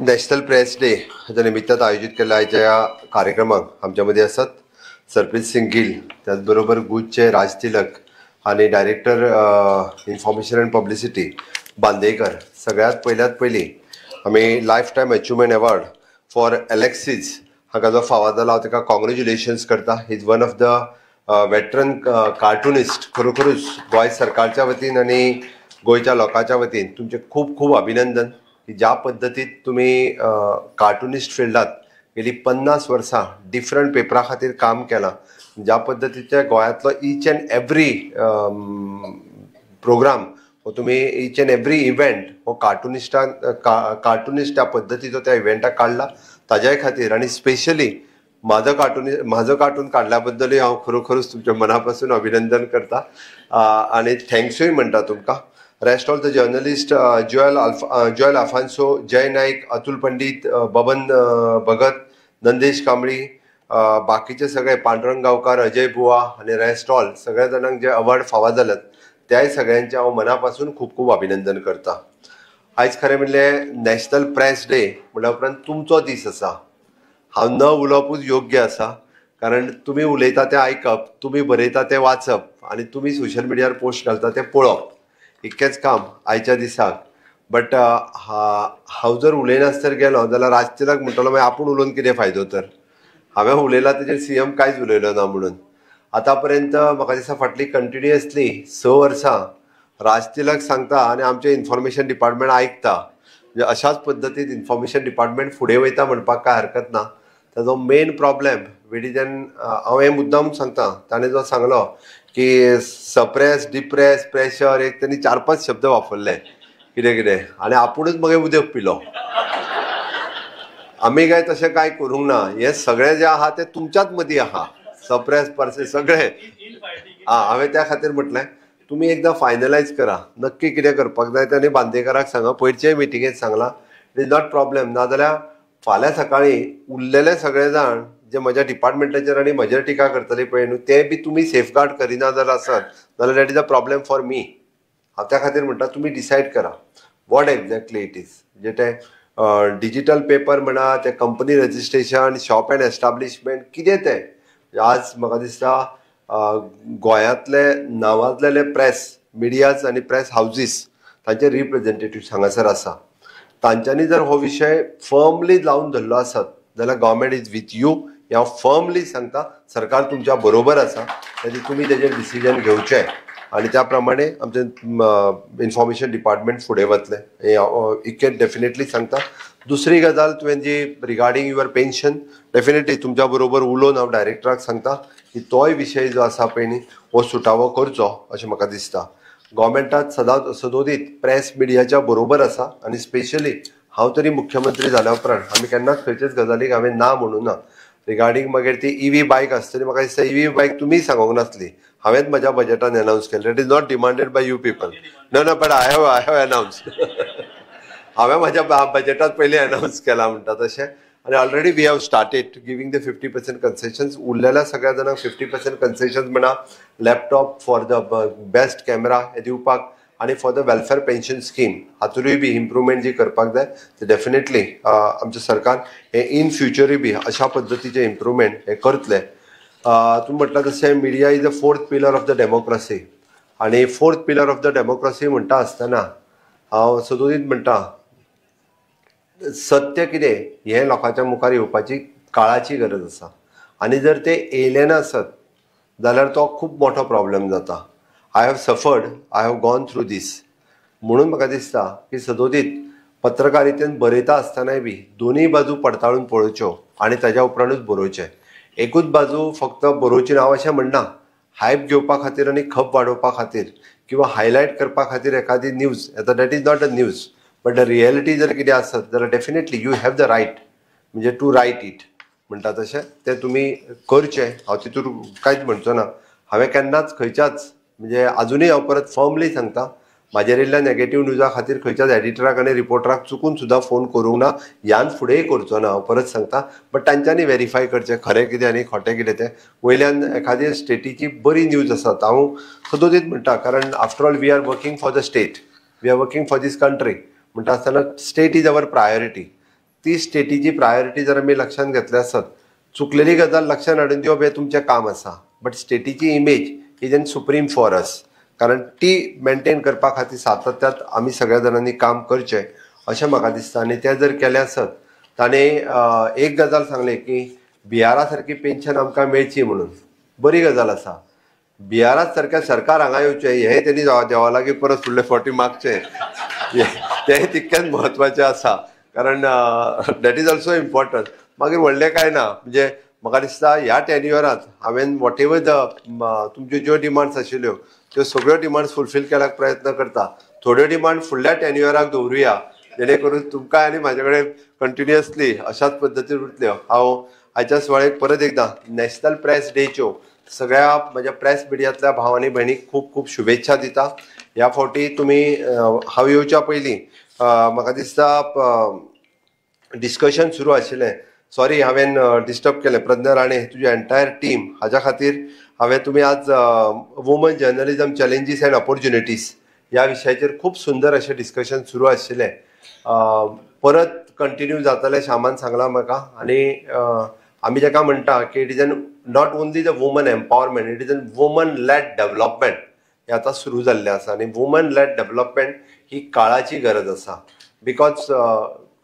National press day हाच्या निमित्तान आयोजित केल्ल्या आयच्या या कार्यक्रमाक आमच्या मध्ये आसात सरप्रीत सिंग गिल, त्याचबरोबर गुजचे राज तिलक आणि director information and publicity Bandekar. सगळ्यात पयली आमी life time achievement award for Alexyz हाका जो फावो जाला हांव ताका कॉंग्रॅच्युलेशन्स करता. He is one of the veteran cartoonist. खरोखरूच गोंय सरकारच्या वतीन आनी गोंयच्या लोकांच्या वतीन तुमचे खूब खूब अभिनंदन की ज्या पद्दतीत तुम्ही कार्टुनिस्ट फिल्डात गेली 50 वर्सां डिफरंट पेपरा खातीर काम केलां, ज्या पद्दतीचे गोंयांतलो ईच अँड एवरी प्रोग्राम हो तुम्ही ईच अँड एवरी इव्हेंट हो कार्टुनिस्ट त्या पद्दतीचो त्या इव्हेंटाक काडला, ताज्या खातीर आनी स्पेशली म्हाजो कार्टून काडल्या बद्दलूय हांव खरोखरूच तुमच्या मनापासून अभिनंदन करता आनी थँक्सूय म्हणटा तुमकां. Rest all the journalist Joel Afonso, Jai Naik, Atul Pandit, Baban Bhagat, Nandesh Kambli, बाकीचे सगळे पांडुरंग गांवकार, अजय बुवा आणि रेस्ट ऑल सगळ्या जाणांक जे अवॉर्ड फावो जाल्यात त्याय सगळ्यांचे हांव मनापासून खूब खूब अभिनंदन करता. आयज खरें म्हणलें नॅशनल प्रेस डे म्हणल्या उपरांत तुमचो दीस आसा. हांव न उलोवपूच योग्य आसा, कारण तुमी उलयता तें आयकप, तुमी बरयता तें वाचप आनी तुमी सोशल मिडियार पोस्ट घालता तें पळोवप, इतकेंच काम आयच्या दिसाक. बट हांव जर उलयनासतर गेलो जाल्यार राज तिलक म्हणटलो मागीर आपूण उलोवन कितें फायदो. तर हांवें उलयलां तेजेर सीएम कांयच उलयलो ना म्हणून. आतां पर्यंत म्हाका दिसता फाटली कंटिन्युअसली 6 वर्सां राज तिलक सांगता आनी आमचें इन्फॉर्मेशन डिपार्टमेंट आयकता. म्हणजे अशाच पद्दतीन इन्फॉर्मेशन डिपार्टमेंट फुडें वयता म्हणपाक काय हरकत ना. ताजो मेन प्रॉब्लेम वेडिजन हांव हें मुद्दाम सांगता, ताणें जो सांगलो की सप्रेस, डिप्रेस, प्रेशर, एक त्यांनी 4-5 शब्द वापरले कितें कितें आनी आपुणूच मागीर उदक पिलो. आमी काय तशें कांय करूंक ना. हे सगळें जें आहा तें तुमच्याच मदीं आहा. सप्रेस परसे सगळें हांवें त्या खातीर म्हटलें तुमी एकदां फायनलायज करा नक्की कितें करपाक जाय तें आनी बांदेकराक सांगा. पयरचे मिटिंगेंत सांगलां इट इज नॉट प्रॉब्लेम. नाजाल्यार फाल्यां सकाळीं उरलेले सगळे जाण जे म्हज्या डिपार्टमेंटाचेर आनी म्हजेर टिका करतले पळय न्हू, ते बी तुमी सेफगार्ड करिना जर आसत जाल्यार that is a problem for me. हांव त्या खातीर म्हणटा तुमी डिसायड करा वॉट एक्झॅक्टली इट इज. म्हणजे ते डिजिटल पेपर म्हणा, ते company registration, shop and establishment, कितें तें आज म्हाका दिसता गोंयांतले नांवाजलेले प्रेस मिडियाज आनी प्रेस हावजीस तांचे रिप्रेझेंटेटिव्ह हांगासर आसा. तांच्यांनी जर हो विशय फर्मली लावन धरलो आसत जाल्यार गव्हर्मेंट इज वीथ यू. हांव फर्मली सांगता सरकार तुमच्या बरोबर आसा, तेजे तुमी तेजेर डिसिजन घेवचें आनी त्या प्रमाणे आमचें इन्फॉर्मेशन डिपार्टमेंट फुडें वतलें हें हांव इतकें डेफिनेटली सांगता. दुसरी गजाल तुवें जी रिगार्डींग युअर पेन्शन, डेफिनेटली तुमच्या बरोबर उलोवन हांव डायरेक्टराक सांगता की तोय विशय जो आसा पळय न्ही हो सुटावो करचो अशें म्हाका दिसता. गव्हर्मेंटात सदोदीत प्रेस मिडियाच्या बरोबर आसा आनी स्पेशली हांव तरी मुख्यमंत्री जाल्या उपरांत आमी केन्नाच खंयच्याच गजालीक हांवें ना म्हणूं ना. रिगार्डींग मागीर ती ईव्ही बायक आसतली, म्हाका दिसता ईव्ही बायक तुमी सांगूंक नासली, हांवेंच म्हज्या बजेटान अनावन्स केलें. It is not demanded by you people. No but I have announce. हांवें म्हज्या बजेटांत पयलीं अनावन्स केलां म्हणटा तशें. आनी already we have started giving the 50% concessions. उरलेल्या सगळ्या जाणांक 50% कन्सेशन्स म्हणा laptop for the best camera हे दिवपाक आनी for the welfare pension scheme हातूंतय बी इम्प्रुवमेंट जी करपाक जाय ते डेफिनेटली आमचें सरकार हे इन फ्युचरूय बी अशा पद्दतीचे इम्प्रुवमेंट हे करतले. तुमी म्हटलां तशें media is the 4th pillar of the democracy. आनी 4th pillar of the democracy म्हणटा आसतना हांव सदोदीत म्हणटा सत्य कितें हें लोकांच्या मुखार येवपाची काळाची गरज आसा. आनी जर ते येयलें नासत जाल्यार तो खूब मोठो प्रॉब्लेम जाता. I have suffered, I have gone through this. म्हणून म्हाका दिसता की सदोदीत पत्रकारितेन बरयता आसतनाय बी दोनूय बाजू पडताळून पळोवच्यो आनी ताज्या उपरांतूच बरोवचें. एकूच बाजू फक्त बरोवची ना अशें म्हणना. हायप घेवपा खातीर आनी खप वाडोवपा खातीर किंवा हायलायट करपा खातीर एखादी न्यूज येता that is not a news but the reality जर कितें आसत जाल्यार definitely you have the right म्हणजे टू रायट इट म्हणटा तशें तें तुमी करचें. हांव तितूर कांयच म्हणचो ना. हांवें केन्नाच खंयच्याच म्हणजे आजुनूय हांव परत फर्मली सांगता म्हाजेर येयल्ल्या नॅगेटीव न्यूजा खातीर खंयच्याच एडिटराक आनी रिपोर्टराक चुकून सुद्दां फोन करूंक ना. ह्यान फुडेंय करचो ना हांव परत सांगता. बट तांच्यांनी व्हेरीफाय करचें खरें कितें आनी खोटें कितें तें. वयल्यान एखादी स्टेटीची बरी न्यूज आसा हांव सदोदीत म्हणटा, कारण after all we are working for the state, we are working for this country म्हणटा आसतना स्टेट इज अवर प्रायोरिटी. ती स्टेटीची प्रायोरिटी जर आमी लक्षात घेतली आसत, चुकलेली गजाल लक्षात हाडून दिवप हे तुमचें काम आसा, बट स्टेटीची image is an supreme for us, कारण ती मेंटेन करपा खातीर सातत्यात आमी सगळ्या जाणांनी काम करचें अशें म्हाका दिसता. आनी तें जर केलें आसत, ताणें एक गजाल सांगली की बिहारा सारकी पेन्शन आमकां मेळची म्हणून. बरी गजाल आसा. बिहारा सारकें सरकार हांगा येवचें हें तेणी देवा लागीं परत फुडले फावटी मागचें तें तितकेंच म्हत्वाचें आसा, कारण दॅट इज ऑल्सो इम्पॉर्टंट. मागीर व्हडलें कांय ना, म्हणजे म्हाका दिसता ह्या टेन्युअरांत हांवें वॉट एवर तुमच्यो ज्यो डिमांड्स आशिल्ल्यो त्यो सगळ्यो डिमांड्स फुलफील करपाक प्रयत्न करता. थोड्यो डिमांड फुडल्या टेन्युअराक दवरुया, जेणे करून तुमकां आनी म्हाजे कडेन कंटिन्युअसली अशाच पद्दतीन उरतल्यो. हांव आयच्या सुवाळेक परत एकदां नॅशनल प्रेस डेच्यो सगळ्या म्हज्या प्रेस मिडियांतल्या भाव आनी भयणीक खूब खूब शुभेच्छा दिता. ह्या फावटी तुमी हांव येवच्या पयलीं म्हाका दिसता डिस्कशन सुरू आशिल्लें. सॉरी हांवें डिस्टर्ब केलें. प्रज्ञा राणे तुजी एंटायर टीम हाज्या खातीर तुमी आज woman journalism challenges and opportunities ह्या विशयाचेर खूब सुंदर अशें डिस्कशन सुरू आशिल्लें. परत कंटिन्यू जातलें श्यामान सांगलां म्हाका. आनी आमी जाका म्हणटा की it is an not only the woman empowerment, it is an woman led development हें आतां सुरू जाल्लें आसा. आनी वुमन लेड डेव्हलपमेंट ही काळाची गरज आसा. बिकॉज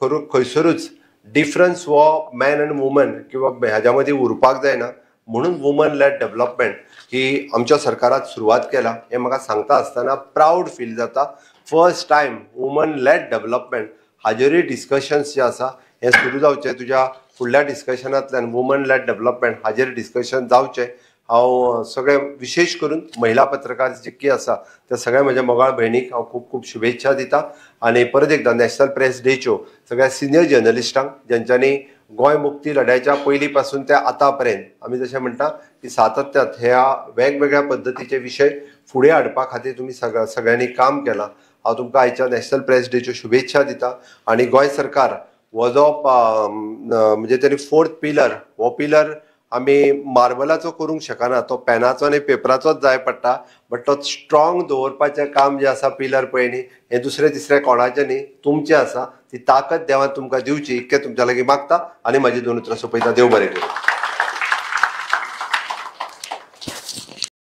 खंयसरूच डिफरन्स हो मॅन आनी वुमन किंवा हाज्या मदीं उरपाक जायना. म्हणून वुमन लेड डेव्हलपमेंट ही आमच्या सरकारान सुरवात केला. हें म्हाका सांगता आसतना प्रावड फील जाता. First time woman led development हाजेरूय डिस्कशन्स जे आसा हें सुरू जावचें. तुज्या फुडल्या डिस्कशनांतल्यान वुमन लेड डेव्हलपमेंट हाजेर डिस्कशन जावचें. हांव सगळे विशेश करून महिला पत्रकार जितकी आसा त्या सगळ्या म्हज्या मोगाळ भयणीक हांव खूब खूब शुभेच्छा दिता. आनी परत एकदां नॅशनल प्रेस डेच्यो सगळ्या सिनियर जर्नलिस्टांक ज्यांच्यांनी गोंय मुक्ती लढ्याच्या पयलीं पासून ते आतां पर्यंत आमी जशें म्हणटा की सातत्यात ह्या वेगवेगळ्या पद्दतीचे विशय फुडें हाडपा खातीर तुमी सगळ्यांनी काम केलां. हांव तुमकां आयच्या नॅशनल प्रेस डेच्यो शुभेच्छा दिता. आनी गोंय सरकार हो जो म्हणजे तरी फोर्थ पिलर, हो पिलर आमी मार्बलाचो करूंक शकना, तो पेनाचो आनी पेपराचोच जाय पडटा. बट तो स्ट्रॉंग दवरपाचें काम जें आसा पिलर पळय न्ही, हें दुसरें तिसरें कोणाचें न्ही, तुमचें आसा. ती ताकद देवान तुमकां दिवची इतकें तुमच्या लागीं मागता. आनी म्हाजी दोन उतरां सोंपयता. देव बरें करूं.